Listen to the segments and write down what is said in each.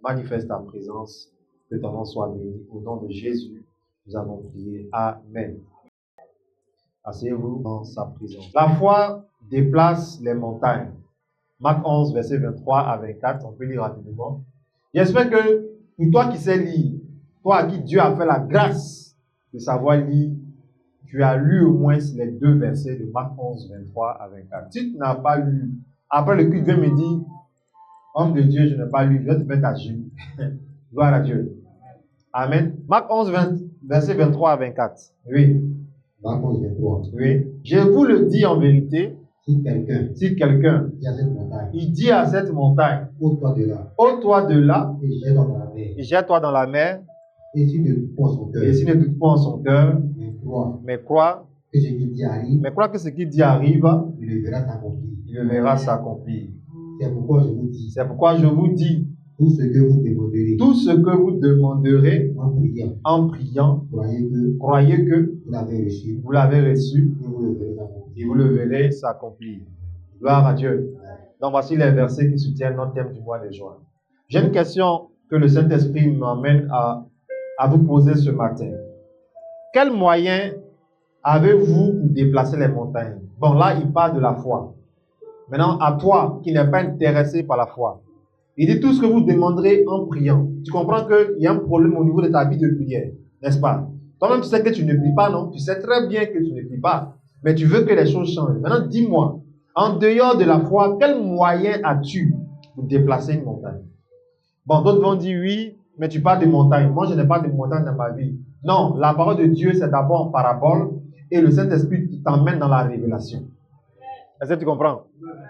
manifeste ta présence, que ton nom soit béni. Au nom de Jésus, nous avons prié. Amen. Asseyez-vous dans sa présence. La foi déplace les montagnes. Marc 11, verset 23 à 24, on peut lire rapidement. J'espère que pour toi qui sais lire, toi à qui Dieu a fait la grâce de savoir lire, tu as lu au moins les 2 versets de Marc 11, 23 à 24. Si tu n'as pas lu, après le culte, viens me dire, homme de Dieu, je n'ai pas lu, je vais te mettre à genoux. Gloire à Dieu. Amen. Marc 11, verset 23 à 24. Oui. Marc 11, 23. Oui. Je vous le dis en vérité. Si quelqu'un il dit à cette montagne, ôte-toi de là, et jette-toi dans la mer, et s'il ne doute pas en son cœur, mais crois que ce qu'il dit arrive, il le verra s'accomplir. C'est pourquoi je vous dis, tout ce que vous demanderez en priant, croyez que vous l'avez reçu et vous le verrez s'accomplir. Gloire à Dieu. Donc voici les versets qui soutiennent notre thème du mois de juin. J'ai une question que le Saint-Esprit m'amène à vous poser ce matin. Quels moyens avez-vous pour déplacer les montagnes? Bon, là, il parle de la foi. Maintenant, à toi qui n'es pas intéressé par la foi, il dit tout ce que vous demanderez en priant. Tu comprends qu'il y a un problème au niveau de ta vie de prière, n'est-ce pas? Toi-même, tu sais que tu ne pries pas, non? Tu sais très bien que tu ne pries pas, mais tu veux que les choses changent. Maintenant, dis-moi, en dehors de la foi, quel moyen as-tu pour déplacer une montagne? Bon, d'autres vont dire oui, mais tu parles de montagne. Moi, je n'ai pas de montagne dans ma vie. Non, la parole de Dieu, c'est d'abord en parabole et le Saint-Esprit t'emmène dans la révélation. Est-ce que tu comprends?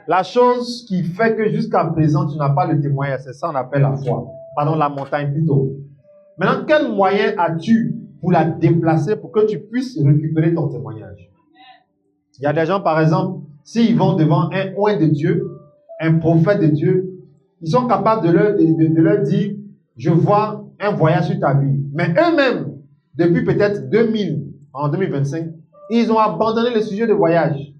La chose qui fait que jusqu'à présent, tu n'as pas le témoignage, c'est ça qu'on appelle la foi. Pardon, la montagne plutôt. Maintenant, quel moyen as-tu pour la déplacer pour que tu puisses récupérer ton témoignage? Il y a des gens, par exemple, s'ils vont devant un oint de Dieu, un prophète de Dieu, ils sont capables de leur dire, je vois un voyage sur ta vie. Mais eux-mêmes, depuis peut-être 2000, en 2025, ils ont abandonné le sujet de voyage.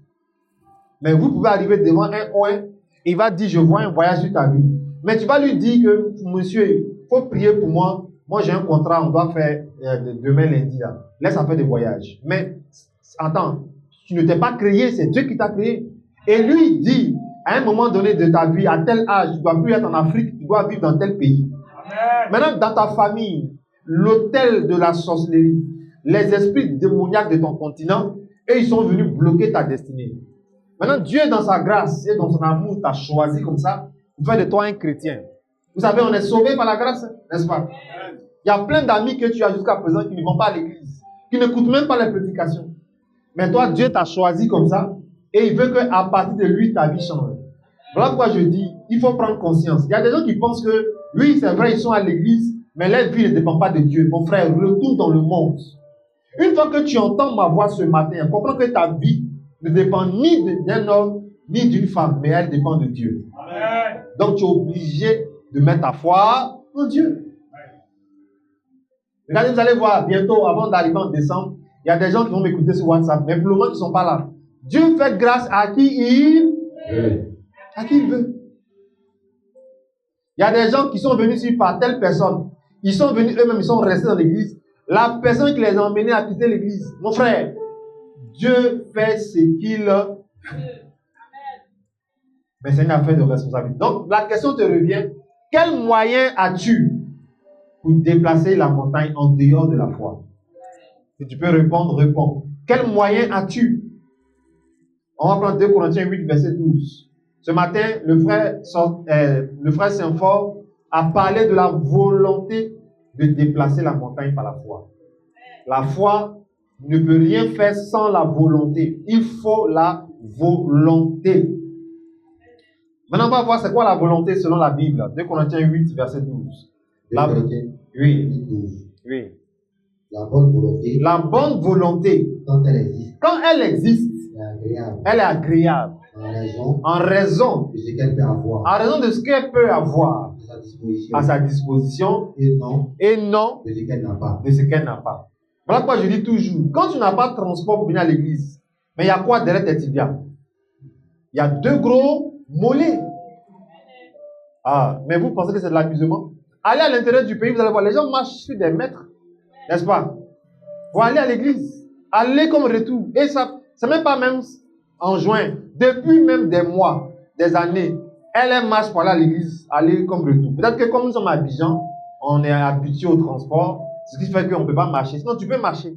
Mais vous pouvez arriver devant un oint, il va dire, je vois un voyage sur ta vie. Mais tu vas lui dire que, monsieur, il faut prier pour moi. Moi, j'ai un contrat, on doit faire demain lundi. Là. Laisse en faire des voyages. Mais, attends, tu ne t'es pas créé, c'est Dieu qui t'a créé. Et lui dit, à un moment donné de ta vie, à tel âge, tu ne dois plus être en Afrique, tu dois vivre dans tel pays. Amen. Maintenant, dans ta famille, l'autel de la sorcellerie, les esprits démoniaques de ton continent, et ils sont venus bloquer ta destinée. Maintenant, Dieu, dans sa grâce et dans son amour, t'a choisi comme ça pour faire de toi un chrétien. Vous savez, on est sauvé par la grâce, n'est-ce pas? Il y a plein d'amis que tu as jusqu'à présent qui ne vont pas à l'église, qui n'écoutent même pas les prédications. Mais toi, Dieu t'a choisi comme ça et il veut qu'à partir de lui, ta vie change. Voilà pourquoi je dis, il faut prendre conscience. Il y a des gens qui pensent que, oui, c'est vrai, ils sont à l'église, mais leur vie ne dépend pas de Dieu. Mon frère, retourne dans le monde. Une fois que tu entends ma voix ce matin, comprends que ta vie ne dépend ni d'un homme, ni d'une femme, mais elle dépend de Dieu. Amen. Donc, tu es obligé de mettre ta foi en Dieu. Regardez, vous allez voir, bientôt, avant d'arriver en décembre, il y a des gens qui vont m'écouter sur WhatsApp, mais pour le moment, ils ne sont pas là. Dieu fait grâce à qui il veut. À qui il veut. Il y a des gens qui sont venus ici par telle personne. Ils sont venus eux-mêmes, ils sont restés dans l'église. La personne qui les a emmenés à quitter l'église, mon frère, Dieu fait ce qu'il veut. Mais c'est une affaire de responsabilité. Donc, la question te revient. Quel moyen as-tu pour déplacer la montagne en dehors de la foi? Si tu peux répondre, réponds. Quel moyen as-tu? On va prendre 2 Corinthiens 8, verset 12. Ce matin, le frère Saint-Fort a parlé de la volonté de déplacer la montagne par la foi. La foi ne peut rien faire sans la volonté. Il faut la volonté. Maintenant, on va voir c'est quoi la volonté selon la Bible. 2 Corinthiens 8, verset 12. Oui. La bonne volonté. La bonne volonté. Quand elle existe, elle est agréable. En raison de ce qu'elle peut avoir. En raison de ce qu'elle peut avoir à sa disposition. Et non de ce qu'elle n'a pas. Voilà pourquoi je dis toujours, quand tu n'as pas de transport pour venir à l'église, mais il y a quoi derrière tes tibias? Il y a 2 gros mollets. Ah, mais vous pensez que c'est de l'amusement? Allez à l'intérieur du pays, vous allez voir, les gens marchent sur des mètres, n'est-ce pas? Vous allez à l'église, allez comme retour. Et ça, c'est même pas même en juin, depuis même des mois, des années, elle marche pour aller à l'église, aller comme retour. Peut-être que comme nous sommes à Abidjan, on est habitué au transport, ce qui fait qu'on ne peut pas marcher. Sinon, tu peux marcher.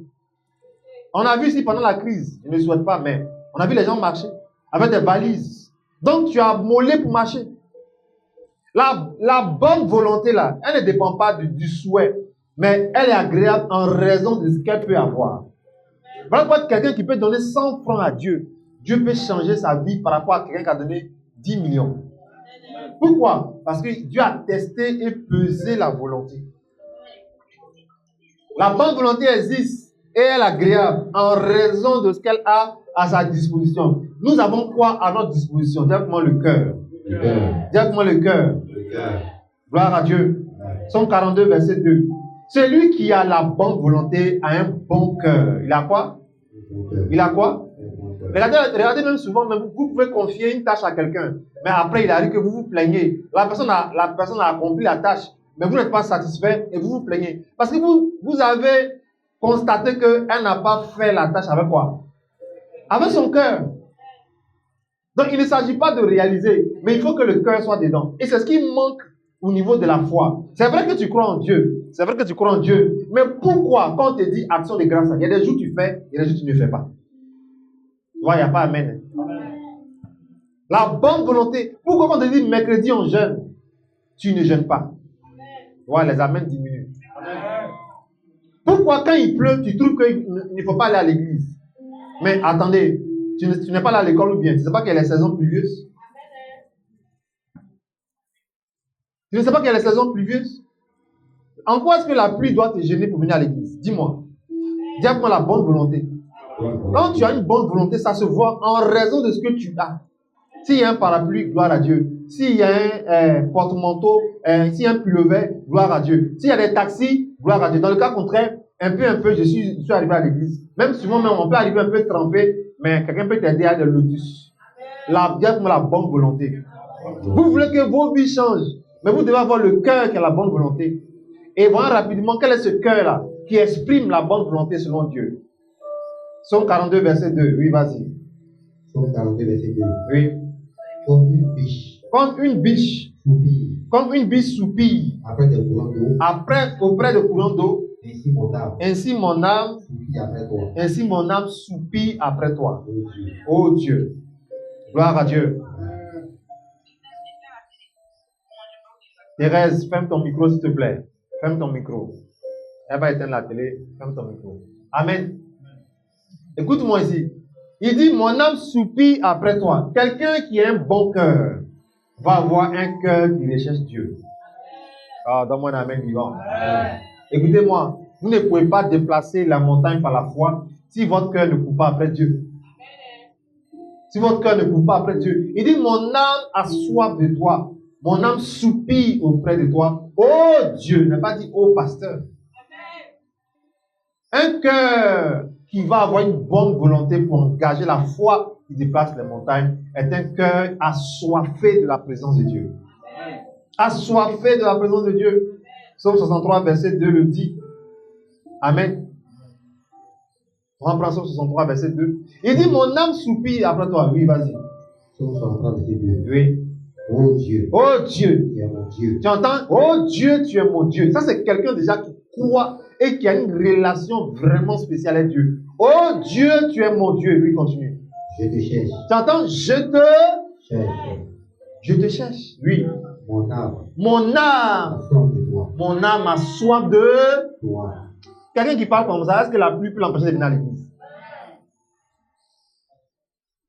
On a vu ici pendant la crise, je ne souhaite pas, mais on a vu les gens marcher avec des valises. Donc, tu as mollé pour marcher. La bonne volonté, là, elle ne dépend pas du souhait, mais elle est agréable en raison de ce qu'elle peut avoir. Voilà pourquoi quelqu'un qui peut donner 100 francs à Dieu, Dieu peut changer sa vie par rapport à quelqu'un qui a donné 10 millions. Pourquoi? Parce que Dieu a testé et pesé la volonté. La bonne volonté existe et elle est agréable en raison de ce qu'elle a à sa disposition. Nous avons quoi à notre disposition? Directement le cœur. Directement le cœur. Gloire à Dieu. Psaume 42, verset 2. Celui qui a la bonne volonté a un bon cœur. Il a quoi? Il a quoi? Regardez même souvent, même vous pouvez confier une tâche à quelqu'un, mais après il arrive que vous vous plaignez. La personne a accompli la tâche, mais vous n'êtes pas satisfait et vous vous plaignez. Parce que vous avez constaté qu'elle n'a pas fait la tâche avec quoi? Avec son cœur. Donc il ne s'agit pas de réaliser, mais il faut que le cœur soit dedans. Et c'est ce qui manque au niveau de la foi. C'est vrai que tu crois en Dieu. C'est vrai que tu crois en Dieu. Mais pourquoi, quand on te dit action de grâce, il y a des jours tu fais, il y a des jours tu ne fais pas. Tu vois, il n'y a pas amen. La bonne volonté. Pourquoi quand on te dit mercredi on jeûne, tu ne jeûnes pas? Tu vois, les amens diminuent. Pourquoi quand il pleut, tu trouves qu'il ne faut pas aller à l'église? Mais attendez, tu n'es pas là à l'école ou bien? Tu ne sais pas qu'il y a les saisons pluvieuses? Tu ne sais pas qu'il y a les saisons pluvieuses? En quoi est-ce que la pluie doit te gêner pour venir à l'église? Dis-moi. Dis-moi la bonne volonté. Quand tu as une bonne volonté, ça se voit en raison de ce que tu as. S'il y a un parapluie, gloire à Dieu. S'il y a un porte-manteau, s'il y a un pullover, gloire à Dieu. S'il y a des taxis, gloire à Dieu. Dans le cas contraire, un peu, je suis arrivé à l'église. Même souvent, on peut arriver un peu trempé, mais quelqu'un peut t'aider à des lotus. Dis-moi la bonne volonté. Vous voulez que vos vies changent, mais vous devez avoir le cœur qui a la bonne volonté. Et voir rapidement quel est ce cœur-là qui exprime la bonne volonté selon Dieu. Psaume 42, verset 2. Oui, vas-y. Psaume 42, verset 2. Oui. Comme une biche. Comme une biche. Soupire. Comme une biche soupire. Après des courants d'eau. Auprès de courants d'eau. Ainsi mon âme. Soupire après toi. Ainsi mon âme soupire après toi. Oh Dieu. Oh Dieu. Gloire à Dieu. Thérèse, ferme ton micro s'il te plaît. Ferme ton micro. Elle va éteindre la télé. Ferme ton micro. Amen. Écoute-moi ici. Il dit, mon âme soupire après toi. Quelqu'un qui a un bon cœur va avoir un cœur qui recherche Dieu. Ah, donne-moi un amen vivant. Écoutez-moi, vous ne pouvez pas déplacer la montagne par la foi si votre cœur ne court pas après Dieu. Si votre cœur ne court pas après Dieu. Il dit, mon âme a soif de toi. Mon âme soupire auprès de toi. Oh Dieu, il n'a pas dit oh pasteur. Un cœur qui va avoir une bonne volonté pour engager la foi qui déplace les montagnes est un cœur assoiffé de la présence de Dieu. Assoiffé de la présence de Dieu. Psaume 63, verset 2 le dit. Amen. On reprend Psaume 63, verset 2. Il dit, mon âme soupire après toi. Oui, vas-y. Psaume 63, verset 2. Oui. Oh Dieu. Oh Dieu. Tu es mon Dieu. Tu entends? Oh Dieu, tu es mon Dieu. Ça, c'est quelqu'un déjà qui croit et qui a une relation vraiment spéciale avec Dieu. Oh Dieu, tu es mon Dieu. Oui, continue. Je te cherche. Tu entends? Je te Cherche. Je te cherche. Oui. Mon âme. Mon âme. A soif de toi. Mon âme a soif de Toi. quelqu'un qui parle comme ça. Est-ce que la pluie peut l'empêcher de venir à l'église?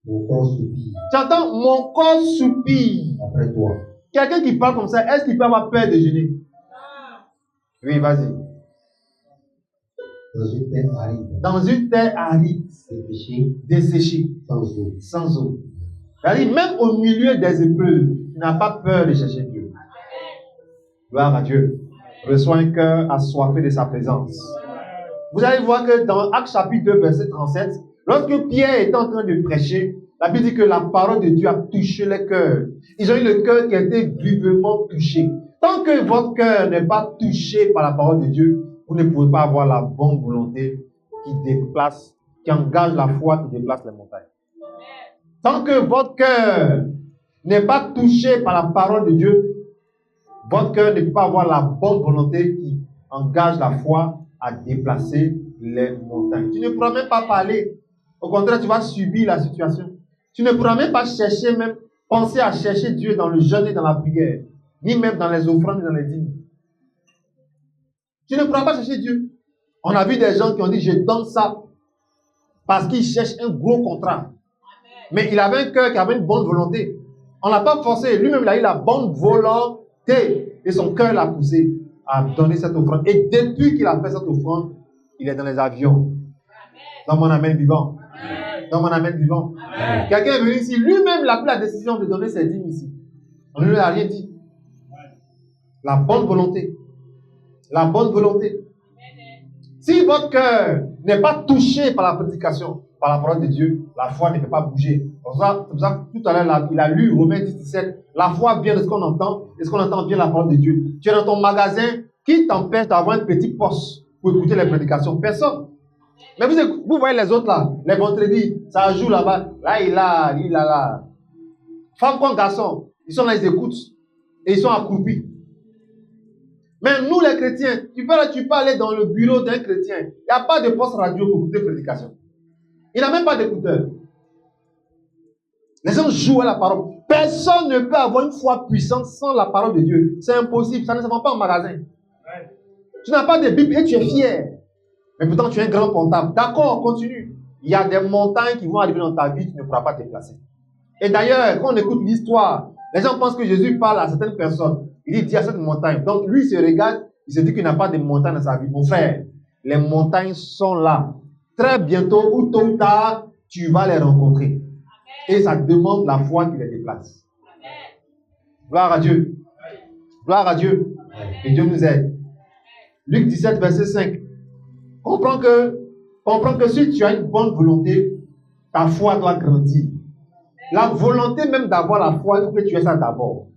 Mon corps soupire. Tu entends? Mon corps soupire. Après toi. Quelqu'un qui parle comme ça, est-ce qu'il peut avoir peur de jeûner? Oui, vas-y. Dans une terre aride. Dans une terre aride, desséchée, sans eau. C'est-à-dire, même au milieu des épreuves, tu n'as pas peur de chercher Dieu. Gloire à Dieu. Reçois un cœur assoiffé de sa présence. Vous allez voir que dans Actes chapitre 2, verset 37, lorsque Pierre est en train de prêcher, La Bible dit que la parole de Dieu a touché les cœurs. Ils ont eu le cœur qui a été vivement touché. Tant que votre cœur n'est pas touché par la parole de Dieu, vous ne pouvez pas avoir la bonne volonté qui déplace, qui engage la foi, qui déplace les montagnes. Tant que votre cœur n'est pas touché par la parole de Dieu, votre cœur ne peut pas avoir la bonne volonté qui engage la foi à déplacer les montagnes. Tu ne pourras même pas parler. Au contraire, tu vas subir la situation. Tu ne pourras même pas chercher, même penser à chercher Dieu dans le jeûne et dans la prière, ni même dans les offrandes et dans les dîmes. Tu ne pourras pas chercher Dieu. On a vu des gens qui ont dit, je donne ça parce qu'ils cherchent un gros contrat. Mais il avait un cœur qui avait une bonne volonté. On ne l'a pas forcé. Lui-même, il a eu la bonne volonté. Et son cœur l'a poussé à donner cette offrande. Et depuis qu'il a fait cette offrande, il est dans les avions. Dans mon amen vivant. Dans mon amen vivant. Quelqu'un est venu ici. Lui-même, il a pris la décision de donner ses dîmes ici. On ne lui a rien dit. La bonne volonté. La bonne volonté. Si votre cœur n'est pas touché par la prédication, par la parole de Dieu, la foi ne peut pas bouger. C'est pour ça que tout à l'heure, il a lu Romains 10, 17. La foi vient de ce qu'on entend, et ce qu'on entend vient de la parole de Dieu. Tu es dans ton magasin, qui t'empêche d'avoir un petit poste pour écouter les prédications? Personne. Mais vous voyez les autres là, les vendredis, ça joue là-bas, là. Femmes comme garçons, ils sont là, ils écoutent, et ils sont accroupis. Mais nous les chrétiens, tu peux aller dans le bureau d'un chrétien, il n'y a pas de poste radio pour écouter prédication. Il n'a même pas d'écouteur. Les gens jouent à la parole. Personne ne peut avoir une foi puissante sans la parole de Dieu. C'est impossible, ça ne se vend pas en magasin. Ouais. Tu n'as pas de Bible et tu es fier. Mais pourtant tu es un grand comptable. D'accord, on continue. Il y a des montagnes qui vont arriver dans ta vie, tu ne pourras pas te déplacer. Et d'ailleurs, quand on écoute l'histoire, les gens pensent que Jésus parle à certaines personnes. Il dit à cette montagne. Donc lui, il se regarde, il se dit qu'il n'a pas de montagne dans sa vie. Mon frère, les montagnes sont là. Très bientôt, ou tôt ou tard, tu vas les rencontrer. Et ça demande la foi qui les déplace. Gloire à Dieu. Gloire à Dieu. Que Dieu nous aide. Luc 17, verset 5. Comprends que si tu as une bonne volonté, ta foi doit grandir. La volonté même d'avoir la foi, il faut que tu aies ça d'abord.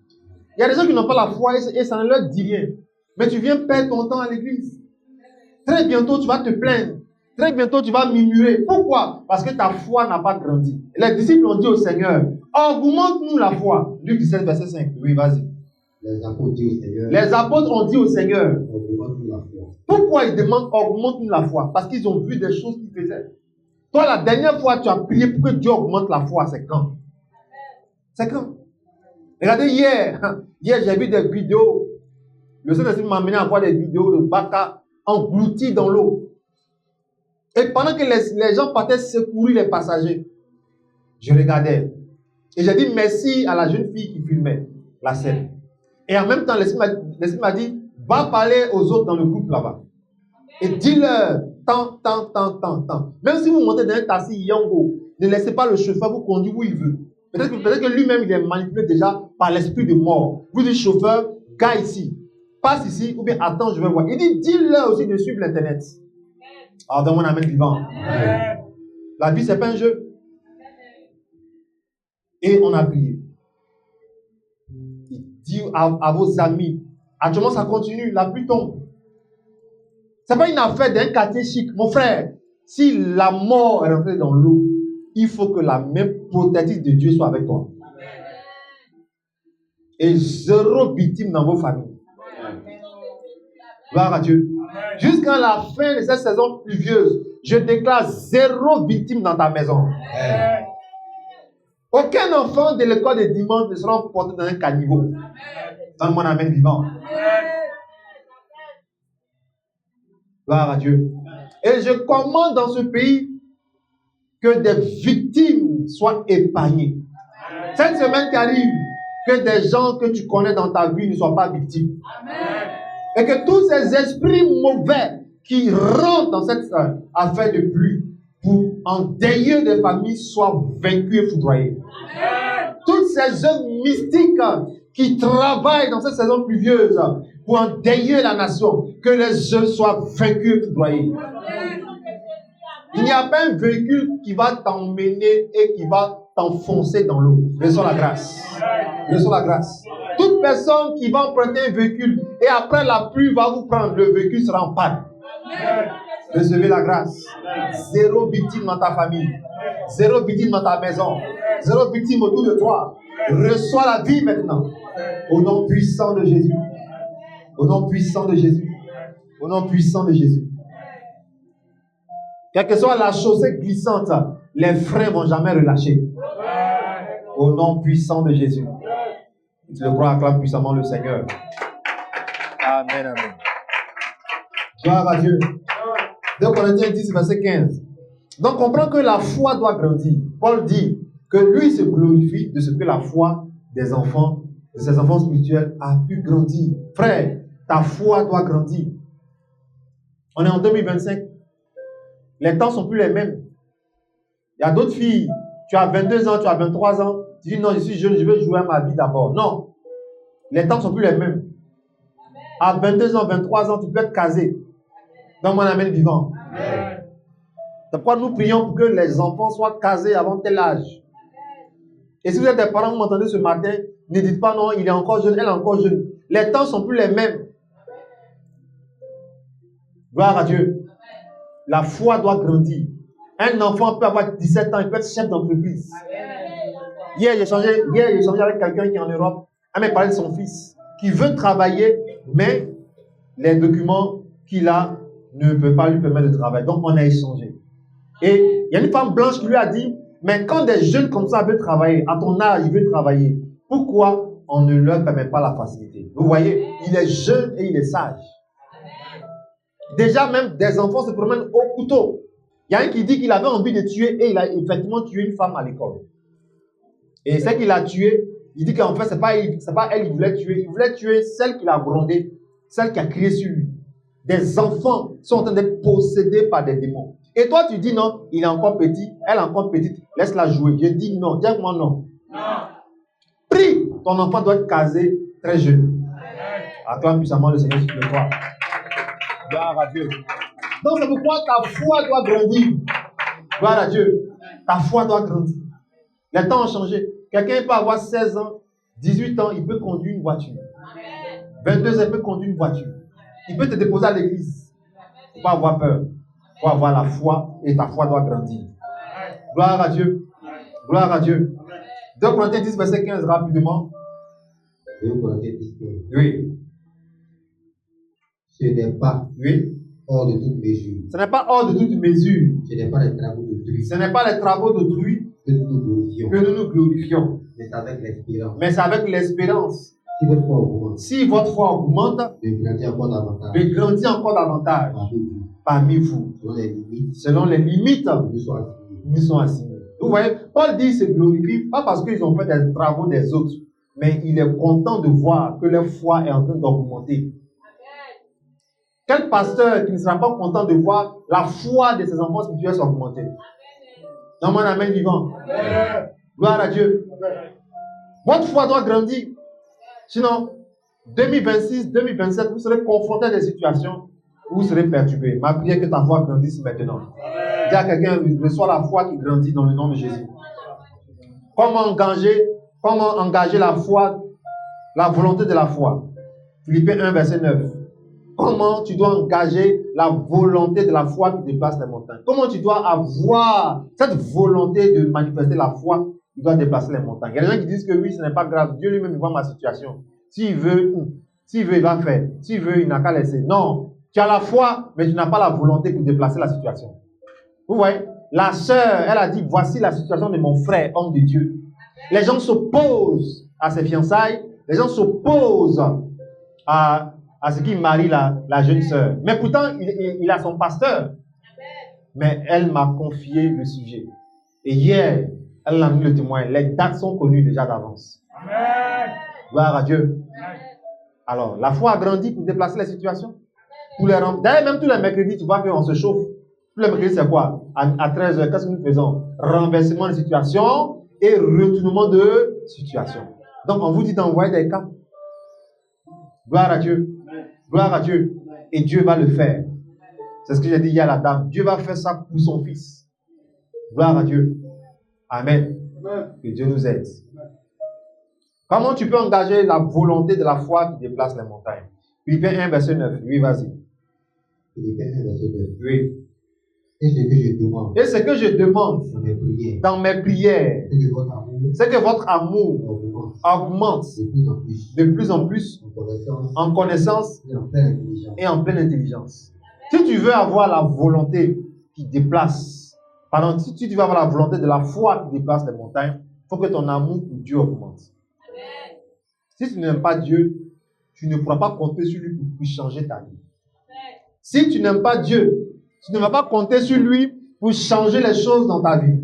Il y a des gens qui n'ont pas la foi et ça ne leur dit rien. Mais tu viens perdre ton temps à l'église. Très bientôt, tu vas te plaindre. Très bientôt, tu vas murmurer. Pourquoi? Parce que ta foi n'a pas grandi. Les disciples ont dit au Seigneur, augmente-nous la foi. Luc 17, verset 5. Oui, vas-y. Les apôtres ont dit au Seigneur, augmente-nous la foi. Pourquoi ils demandent augmente-nous la foi? Parce qu'ils ont vu des choses qu'ils faisaient. Toi, la dernière fois, tu as prié pour que Dieu augmente la foi. C'est quand? C'est quand? Regardez, hier, j'ai vu des vidéos. Le Saint-Esprit m'a amené à voir des vidéos de Baka engloutis dans l'eau. Et pendant que les gens partaient secourir les passagers, je regardais. Et j'ai dit merci à la jeune fille qui filmait la scène. Et en même temps, l'Esprit m'a dit, va parler aux autres dans le groupe là-bas. Et dis-leur, tant. Même si vous montez dans un taxi Yango, ne laissez pas le chauffeur vous conduire où il veut. Peut-être que lui-même, il est manipulé déjà par l'esprit de mort. Vous dites, chauffeur, gars ici, passe ici, ou bien attends, je vais voir. Il dit, dis-leur aussi de suivre l'internet. Alors, dans mon amen vivant. La vie, ce n'est pas un jeu. Et on a prié. Il dit à vos amis, actuellement ça continue, la pluie tombe. Ce n'est pas une affaire d'un quartier chic. Mon frère, si la mort est rentrée dans l'eau, il faut que la main protectrice de Dieu soit avec toi. Et 0 victime dans vos familles. Gloire à Dieu. Jusqu'à la fin de cette saison pluvieuse, je déclare 0 victime dans ta maison. Aucun enfant de l'école de dimanche ne sera porté dans un caniveau. Dans mon amen vivant. Gloire à Dieu. Et je commande dans ce pays que des victimes soient épargnées. Cette semaine qui arrive, que des gens que tu connais dans ta vie ne soient pas victimes. Et que tous ces esprits mauvais qui rentrent dans cette affaire de pluie pour endeuiller des familles soient vaincus et foudroyés. Toutes ces œuvres mystiques qui travaillent dans cette saison pluvieuse pour endeuiller la nation, que les œuvres soient vaincus et foudroyés. Il n'y a pas un véhicule qui va t'emmener et qui va t'enfoncer dans l'eau. Reçois la grâce. Reçois la grâce. Toute personne qui va emprunter un véhicule et après la pluie va vous prendre, le véhicule sera en panne. Recevez la grâce. Zéro victime dans ta famille. Zéro victime dans ta maison. Zéro victime autour de toi. Reçois la vie maintenant. Au nom puissant de Jésus. Au nom puissant de Jésus. Au nom puissant de Jésus. Quelle que soit la chaussée glissante, les freins ne vont jamais relâcher. Au nom puissant de Jésus. Si tu le crois, acclame puissamment le Seigneur. Amen, amen. Gloire à Dieu. 2 Corinthiens 10, verset 15. Donc, on comprend que la foi doit grandir. Paul dit que lui se glorifie de ce que la foi des enfants, de ses enfants spirituels, a pu grandir. Frère, ta foi doit grandir. On est en 2025. Les temps ne sont plus les mêmes. Il y a d'autres filles. Tu as 22 ans, tu as 23 ans. Tu dis non, je suis jeune, je veux jouer à ma vie d'abord. Non. Les temps ne sont plus les mêmes. À 22 ans, 23 ans, tu peux être casé. Dans mon amen vivant. C'est pourquoi nous prions pour que les enfants soient casés avant tel âge. Et si vous êtes des parents, vous m'entendez ce matin, ne dites pas non, il est encore jeune, elle est encore jeune. Les temps ne sont plus les mêmes. Gloire à Dieu. La foi doit grandir. Un enfant peut avoir 17 ans, il peut être chef d'entreprise. Hier, j'ai échangé avec quelqu'un qui est en Europe. Elle m'a parlé de son fils qui veut travailler, mais les documents qu'il a ne peuvent pas lui permettre de travailler. Donc, on a échangé. Et il y a une femme blanche qui lui a dit, mais quand des jeunes comme ça veulent travailler, à ton âge, ils veulent travailler, pourquoi on ne leur permet pas la facilité? Vous voyez, il est jeune et il est sage. Déjà, même des enfants se promènent au couteau. Il y a un qui dit qu'il avait envie de tuer et il a effectivement tué une femme à l'école. Et celle qu'il a tuée, il dit qu'en fait, c'est pas elle qu'il voulait tuer. Il voulait tuer celle qu'il a grondée, celle qui a crié sur lui. Des enfants sont en train d'être possédés par des démons. Et toi, tu dis non, il est encore petit, elle est encore petite, laisse-la jouer. Je dis non, dis moi non. Non. Prie, ton enfant doit être casé très jeune. Acclame puissamment le Seigneur sur le toit. Gloire à Dieu. Donc c'est pourquoi ta foi doit grandir. Gloire à Dieu. Ta foi doit grandir. Les temps ont changé. Quelqu'un peut avoir 16 ans, 18 ans, il peut conduire une voiture. 22 ans, il peut conduire une voiture. Il peut te déposer à l'église. Il ne faut pas avoir peur. Il faut avoir la foi et ta foi doit grandir. Gloire à Dieu. Gloire à Dieu. 2 Corinthiens 10, verset 15, rapidement. 2 Corinthiens 10, 15. Oui. Ce n'est pas hors de toute mesure. Ce n'est pas hors de toute mesure. Ce n'est pas les travaux d'autrui. Ce n'est pas les travaux d'autrui que nous nous glorifions. Mais c'est avec l'espérance. Mais c'est avec l'espérance. Si votre foi augmente. Si votre foi augmente, de grandir encore davantage. De grandir encore davantage. Parmi vous. Selon les limites. Nous sont assignés. Vous voyez, Paul dit se glorifie, pas parce qu'ils ont fait des travaux des autres, mais il est content de voir que leur foi est en train d'augmenter. Quel pasteur qui ne sera pas content de voir la foi de ses enfants spirituels s'augmenter? Dans mon amen vivant. Gloire à Dieu. Votre foi doit grandir. Sinon, 2026, 2027, vous serez confronté à des situations où vous serez perturbé. Ma prière est que ta foi grandisse maintenant. Dis à quelqu'un, reçois la foi qui grandit dans le nom de Jésus. Comment engager la foi, la volonté de la foi? Philippiens 1, verset 9. Comment tu dois engager la volonté de la foi qui déplace les montagnes? Comment tu dois avoir cette volonté de manifester la foi qui doit déplacer les montagnes? Il y a des gens qui disent que oui, ce n'est pas grave. Dieu lui-même, il voit ma situation. S'il veut, il va faire. S'il veut, il n'a qu'à laisser. Non. Tu as la foi, mais tu n'as pas la volonté pour déplacer la situation. Vous voyez? La sœur, elle a dit, voici la situation de mon frère, homme de Dieu. Les gens s'opposent à ses fiançailles. Les gens s'opposent à ce qui marie la jeune sœur. Mais pourtant, il a son pasteur. Mais elle m'a confié le sujet. Et hier, elle a mis le témoin. Les dates sont connues déjà d'avance. Gloire à Dieu. Alors, la foi a grandi pour déplacer les situations. D'ailleurs, même tous les mercredis, tu vois qu'on se chauffe. Tous les mercredis, c'est quoi? À 13h, qu'est-ce que nous faisons? Renversement de situation et retournement de situation. Donc, on vous dit d'envoyer des cas. Gloire à Dieu. Gloire à Dieu. Et Dieu va le faire. C'est ce que j'ai dit hier à la dame. Dieu va faire ça pour son fils. Gloire à Dieu. Amen. Que Dieu nous aide. Comment tu peux engager la volonté de la foi qui déplace les montagnes? Philippiens 1, verset 9. Oui, vas-y. Philippiens 1, verset 9. Oui. Et ce que je demande dans mes prières, c'est que votre amour augmente de plus en plus en connaissance et en pleine intelligence. Si tu veux avoir la volonté qui déplace, pardon, si tu veux avoir la volonté de la foi qui déplace les montagnes, il faut que ton amour pour Dieu augmente. Si tu n'aimes pas Dieu, tu ne pourras pas compter sur lui pour changer ta vie. Si tu n'aimes pas Dieu, tu ne vas pas compter sur lui pour changer les choses dans ta vie.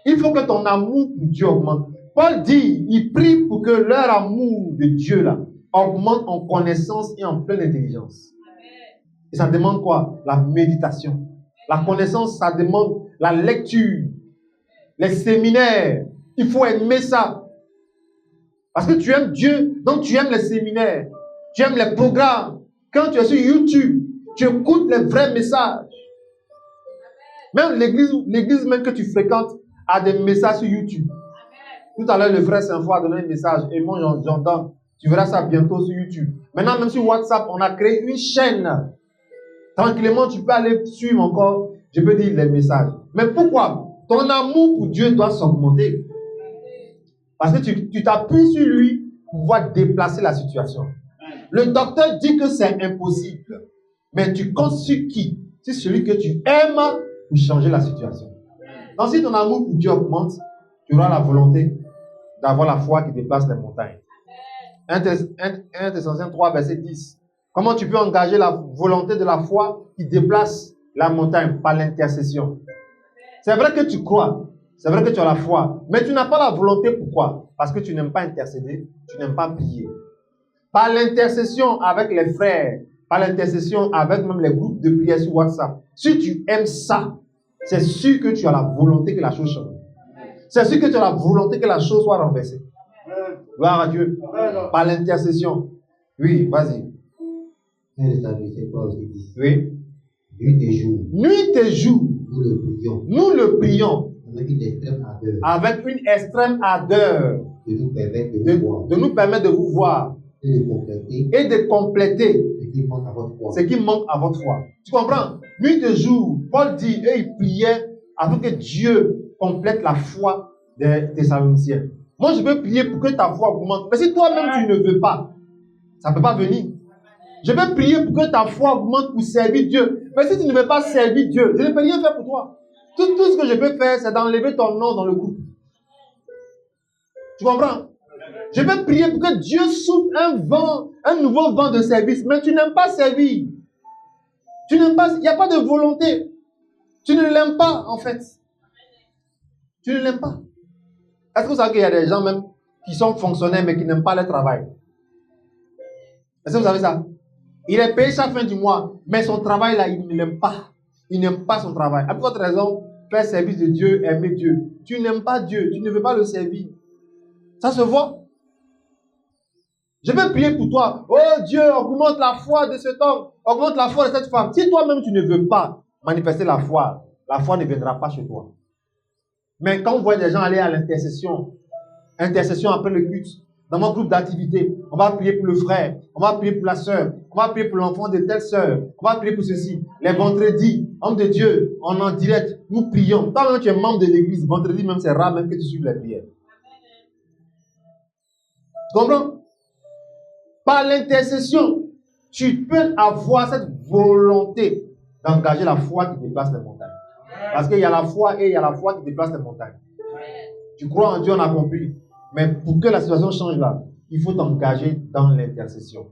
Il faut que ton amour pour Dieu augmente. Paul dit, il prie pour que leur amour de Dieu là augmente en connaissance et en pleine intelligence. Et ça demande quoi? La méditation. La connaissance, ça demande la lecture, les séminaires. Il faut aimer ça. Parce que tu aimes Dieu, donc tu aimes les séminaires, tu aimes les programmes. Quand tu es sur YouTube, tu écoutes les vrais messages. Même l'église même que tu fréquentes a des messages sur YouTube. Tout à l'heure, le frère Saint-Foy a donné un message et moi j'en donne. Tu verras ça bientôt sur YouTube. Maintenant, même sur WhatsApp, on a créé une chaîne. Tranquillement, tu peux aller suivre encore. Je peux dire les messages. Mais pourquoi? Ton amour pour Dieu doit s'augmenter. Parce que tu t'appuies sur lui pour pouvoir déplacer la situation. Le docteur dit que c'est impossible. Mais tu comptes sur qui? C'est celui que tu aimes pour changer la situation. Donc si ton amour pour Dieu augmente, tu auras la volonté d'avoir la foi qui déplace les montagnes. 1 Thessaloniciens 3, verset 10. Comment tu peux engager la volonté de la foi qui déplace la montagne? Par l'intercession. C'est vrai que tu crois, c'est vrai que tu as la foi, mais tu n'as pas la volonté. Pourquoi? Parce que tu n'aimes pas intercéder, tu n'aimes pas prier. Par l'intercession avec les frères, par l'intercession avec même les groupes de prière sur WhatsApp, si tu aimes ça, c'est sûr que tu as la volonté que la chose change. C'est sûr que tu as la volonté que la chose soit renversée. Gloire à Dieu. Par l'intercession. Oui, vas-y. Oui. Nuit et jour. Nous le prions. Avec une extrême ardeur. De nous permettre de vous voir. Et de compléter ce qui manque à votre foi. Tu comprends? Nuit et jour. Paul dit, et il priait afin que Dieu complète la foi des Thessaloniciens. Moi, je veux prier pour que ta foi augmente. Mais si toi-même, tu ne veux pas, ça ne peut pas venir. Je veux prier pour que ta foi augmente pour servir Dieu. Mais si tu ne veux pas servir Dieu, je ne peux rien faire pour toi. Tout ce que je peux faire, c'est d'enlever ton nom dans le groupe. Tu comprends? Je veux prier pour que Dieu souffle un nouveau vent de service. Mais tu n'aimes pas servir. Tu n'aimes pas, il n'y a pas de volonté. Tu ne l'aimes pas, en fait. Tu ne l'aimes pas. Est-ce que vous savez qu'il y a des gens même qui sont fonctionnaires mais qui n'aiment pas leur travail? Est-ce que vous savez ça? Il est payé chaque fin du mois, mais son travail là, il ne l'aime pas. Il n'aime pas son travail. À votre raison, faire service de Dieu, aimer Dieu. Tu n'aimes pas Dieu, tu ne veux pas le servir. Ça se voit. Je vais prier pour toi. Oh Dieu, augmente la foi de cet homme, augmente la foi de cette femme. Si toi-même tu ne veux pas manifester la foi ne viendra pas chez toi. Mais quand on voit des gens aller à l'intercession, intercession après le culte, dans mon groupe d'activité, on va prier pour le frère, on va prier pour la soeur, on va prier pour l'enfant de telle soeur, on va prier pour ceci. Les vendredis, homme de Dieu, on est en direct, nous prions. Tant que tu es membre de l'église, vendredi même c'est rare même que tu suives les prières. Tu comprends? Par l'intercession, tu peux avoir cette volonté d'engager la foi qui déplace les montagnes. Parce qu'il y a la foi et il y a la foi qui déplace les montagnes. Tu crois en Dieu, on a compris. Mais pour que la situation change là, il faut t'engager dans l'intercession.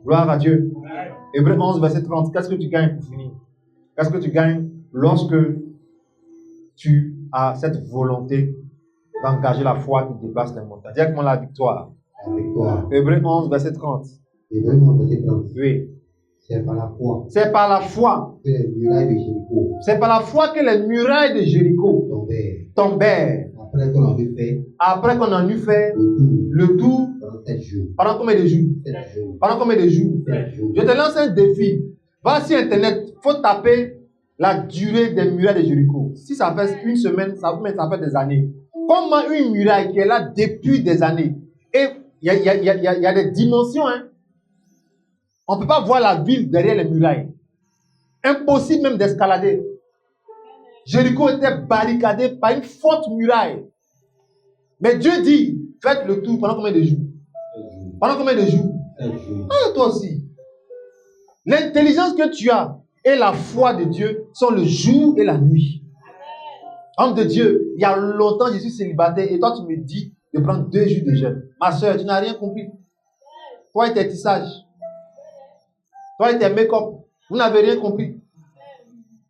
Gloire à Dieu. Hébreux 11, verset 30. Qu'est-ce que tu gagnes pour finir? Qu'est-ce que tu gagnes lorsque tu as cette volonté d'engager la foi qui déplace les montagnes? Directement la victoire. Hébreux 11, verset 30. Hébreux 11, verset 30. Oui. C'est par la foi. C'est par la foi. Que les murailles de Jéricho. C'est par la foi que les murailles de Jéricho tombèrent. Après qu'on en eut fait le tour. Pendant combien de jours? Pendant combien de jours? Je te lance un défi. Va sur Internet. Il faut taper la durée des murailles de Jéricho. Si ça fait une semaine, ça fait des années. Comment une muraille qui est là depuis des années. Et il y a des dimensions. Hein. On ne peut pas voir la ville derrière les murailles. Impossible même d'escalader. Jéricho était barricadé par une forte muraille. Mais Dieu dit, faites le tour pendant combien de jours? Pendant combien de jours? Ah, toi aussi. L'intelligence que tu as et la foi de Dieu sont le jour et la nuit. Homme de Dieu, il y a longtemps je suis célibataire et toi tu me dis de prendre 2 jours de jeûne. Ma soeur, tu n'as rien compris. Toi et tes tissages. Toi et tes make-up, vous n'avez rien compris.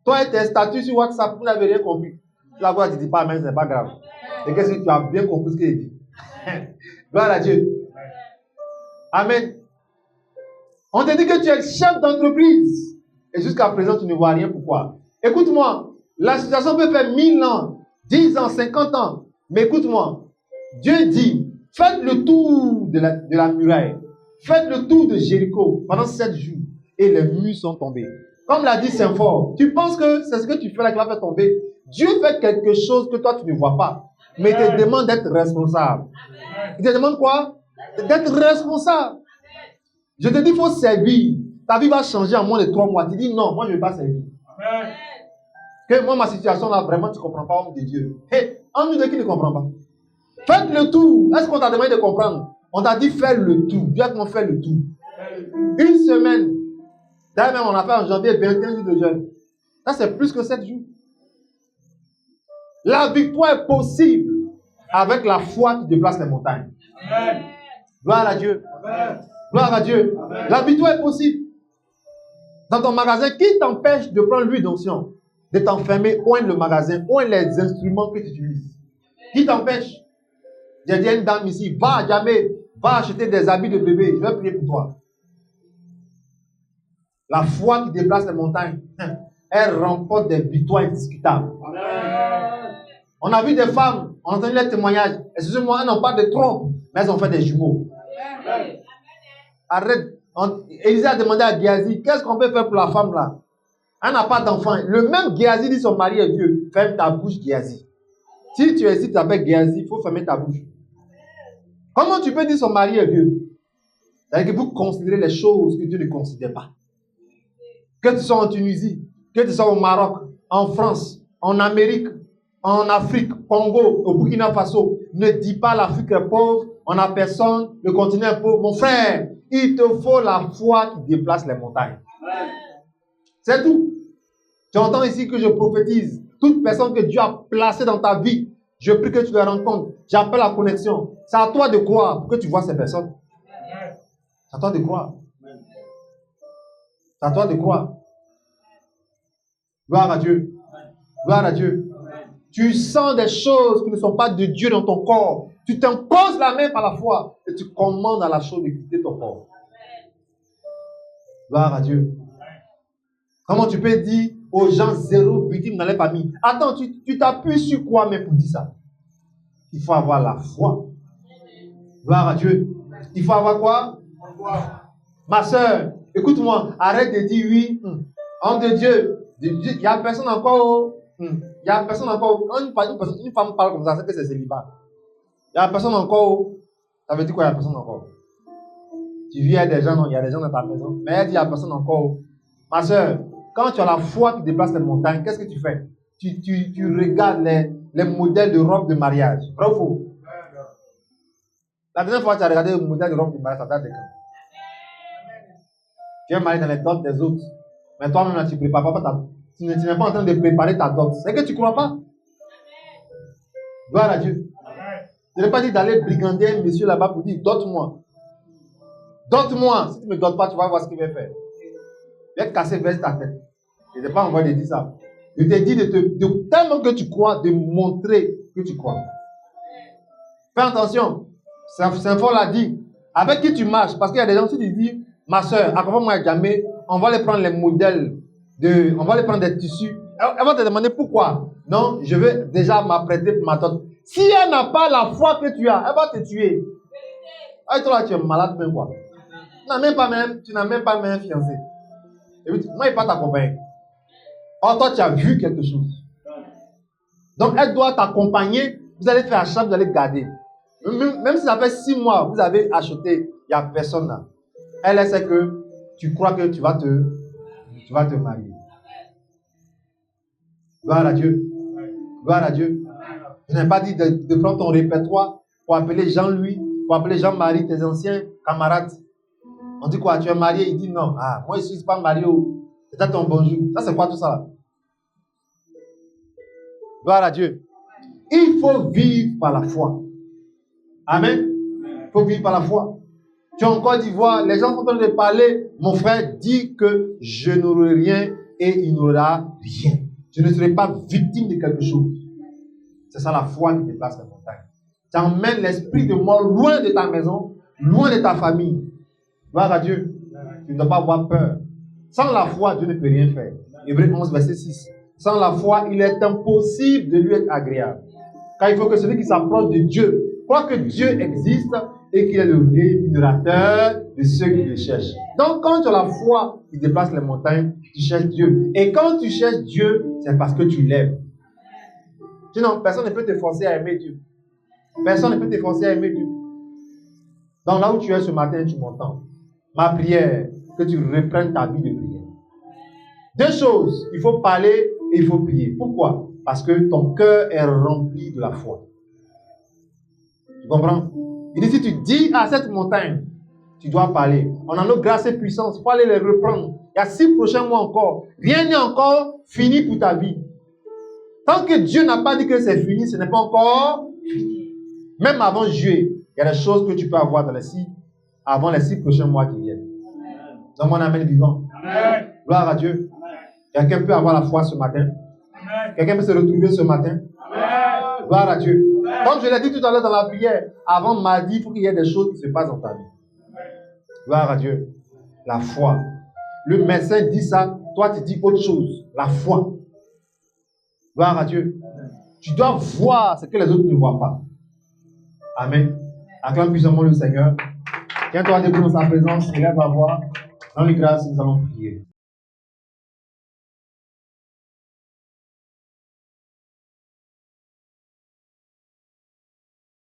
Toi et tes statuts sur WhatsApp, vous n'avez rien compris. La voix ne te dit pas, mais ce n'est pas grave. Et qu'est-ce que tu as bien compris ce qu'il dit? Gloire à Dieu. Amen. On te dit que tu es chef d'entreprise. Et jusqu'à présent, tu ne vois rien. Pourquoi? Écoute-moi. La situation peut faire 1000 ans, 10 ans, 50 ans. Mais écoute-moi. Dieu dit, faites le tour de la muraille. Faites le tour de Jéricho pendant 7 jours. Et les murs sont tombés. Comme l'a dit Saint-Fort, tu penses que c'est ce que tu fais là qui va faire tomber. Dieu fait quelque chose que toi tu ne vois pas. Mais il te demande d'être responsable. Il te demande quoi? D'être responsable. Je te dis, il faut servir. Ta vie va changer en moins de 3 mois. Tu dis non, moi je ne vais pas servir. Que moi, ma situation là, vraiment, tu ne comprends pas, homme de Dieu. Hey, homme de qui ne comprend pas? Faites le tour. Est-ce qu'on t'a demandé de comprendre? On t'a dit faire le tour. Dieu a comment faire le tour. Une semaine. D'ailleurs, même on a fait en janvier 21 jours de jeûne. Ça, c'est plus que 7 jours. La victoire est possible avec la foi qui déplace les montagnes. Amen. Gloire à Dieu. Amen. Gloire à Dieu. Amen. La victoire est possible. Dans ton magasin, qui t'empêche de prendre l'huile d'onction, de t'enfermer, oint le magasin, oint les instruments que tu utilises? Qui t'empêche? J'ai dit à une dame ici, va jamais, va acheter des habits de bébé, je vais prier pour toi. La foi qui déplace les montagnes, elle remporte des victoires indiscutables. Amen. On a vu des femmes, on a entendu les témoignages. Excusez-moi, elles n'ont pas de trompe, mais elles ont fait des jumeaux. Amen. Arrête. Élisée a demandé à Géasi, qu'est-ce qu'on peut faire pour la femme là? Elle n'a pas d'enfant. Le même Géasi dit son mari est vieux. Ferme ta bouche, Géasi. Si tu es ici, tu t'appelles Géasi, il faut fermer ta bouche. Comment tu peux dire son mari est vieux? C'est-à-dire que vous considérez les choses que Dieu ne considère pas. Que tu sois en Tunisie, que tu sois au Maroc, en France, en Amérique, en Afrique, Congo, au Burkina Faso, ne dis pas l'Afrique est pauvre, on n'a personne, le continent est pauvre. Mon frère, il te faut la foi qui déplace les montagnes. C'est tout. Tu entends ici que je prophétise. Toute personne que Dieu a placée dans ta vie, je prie que tu les rencontres. J'appelle la connexion. C'est à toi de croire pour que tu vois ces personnes. C'est à toi de croire. C'est à toi de croire. Gloire à Dieu. Gloire à Dieu. Tu sens des choses qui ne sont pas de Dieu dans ton corps. Tu t'imposes la main par la foi et tu commandes à la chose de quitter ton corps. Gloire à Dieu. Comment tu peux dire aux gens 0 victime dans les familles? Attends, tu t'appuies sur quoi même pour dire ça? Il faut avoir la foi. Gloire à Dieu. Il faut avoir quoi? Ma soeur, écoute-moi, arrête de dire oui. Homme de Dieu, il n'y a personne encore. Il n'y a personne encore. Quand une femme parle comme ça, c'est que c'est célibat. Il n'y a personne encore. Ça veut dire quoi, il n'y a personne encore? Tu vis avec des gens, non, il y a des gens dans ta maison. Mais elle dit, il n'y a personne encore. Ma soeur, quand tu as la foi qui déplace les montagnes, qu'est-ce que tu fais? Tu regardes les modèles de robe de mariage. Vrai ou faux? La dernière fois que tu as regardé le modèle de robe de mariage, ça date de quand? Tu es marié dans les dots des autres. Mais toi-même, tu ne prépares pas ta. Tu n'es pas en train de préparer ta dot. C'est que tu ne crois pas. Gloire à Dieu. Je n'ai pas dit d'aller brigander un monsieur là-bas pour dire dote-moi. Dote-moi. Si tu ne me dotes pas, tu vas voir ce qu'il va faire. Il va te casser vers ta tête. Je n'ai pas envie de dire ça. Je te dis de tellement que tu crois, de montrer que tu crois. Fais attention. Saint-Paul l'a dit. Avec qui tu marches? Parce qu'il y a des gens qui te disent, ma soeur, accompagne-moi jamais. On va aller prendre les modèles. On va aller prendre des tissus. Elle va te demander pourquoi. Non, je veux déjà m'apprêter pour ma dot. Si elle n'a pas la foi que tu as, elle va te tuer. Ah, toi là, tu es malade même quoi. Tu n'as même pas même fiancé. Et puis, moi, il ne va pas t'accompagner. Or, toi, tu as vu quelque chose. Donc, elle doit t'accompagner Vous allez faire achat, vous allez garder. Même si ça fait 6 mois, vous avez acheté, il n'y a personne là. Elle sait que tu crois que tu vas te marier. Gloire à Dieu. Gloire à Dieu. Je n'ai pas dit de prendre ton répertoire pour appeler Jean-Louis, pour appeler Jean-Marie, tes anciens camarades. On dit quoi? Tu es marié? Il dit non. Ah, moi, je ne suis pas marié. C'est ça ton bonjour. Ça, c'est quoi tout ça là? Gloire à Dieu. Il faut vivre par la foi. Amen. Il faut vivre par la foi. Tu es en Côte d'Ivoire, les gens sont en train de parler. Mon frère dit que je n'aurai rien et il n'aura rien. Je ne serai pas victime de quelque chose. C'est ça la foi qui déplace la montagne. Tu emmènes l'esprit de mort loin de ta maison, loin de ta famille. Gloire à Dieu. Tu ne dois pas avoir peur. Sans la foi, Dieu ne peut rien faire. Hébreux 11, verset 6. Sans la foi, il est impossible de lui être agréable. Car il faut que celui qui s'approche de Dieu croit que Dieu existe et qu'il est le rémunérateur de ceux qui le cherchent. Donc, quand tu as la foi qui déplace les montagnes, tu cherches Dieu. Et quand tu cherches Dieu, c'est parce que tu l'aimes. Sinon, personne ne peut te forcer à aimer Dieu. Personne ne peut te forcer à aimer Dieu. Donc, là où tu es ce matin, tu m'entends. Ma prière, que tu reprennes ta vie de prière. 2 choses, il faut parler et il faut prier. Pourquoi? Parce que ton cœur est rempli de la foi. Tu comprends? Il dit, si tu dis à cette montagne, tu dois parler. On a nos grâces et puissances, il faut aller les reprendre. Il y a 6 prochains mois encore. Rien n'est encore fini pour ta vie. Tant que Dieu n'a pas dit que c'est fini, ce n'est pas encore fini. Même avant juillet, il y a des choses que tu peux avoir avant les 6 prochains mois qui viennent. Dans mon amen vivant. Amen. Gloire à Dieu. Quelqu'un peut avoir la foi ce matin. Quelqu'un peut se retrouver ce matin. Amen. Gloire à Dieu. Amen. Comme je l'ai dit tout à l'heure dans la prière, avant mardi, il faut qu'il y ait des choses qui se passent dans ta vie. Gloire à Dieu. La foi. Le médecin dit ça, toi tu dis autre chose. La foi. Gloire à Dieu. Tu dois voir ce que les autres ne voient pas. Amen. Acclame puissamment le Seigneur. Tiens-toi debout dans sa présence, élève la voix. Dans les grâces, nous allons prier.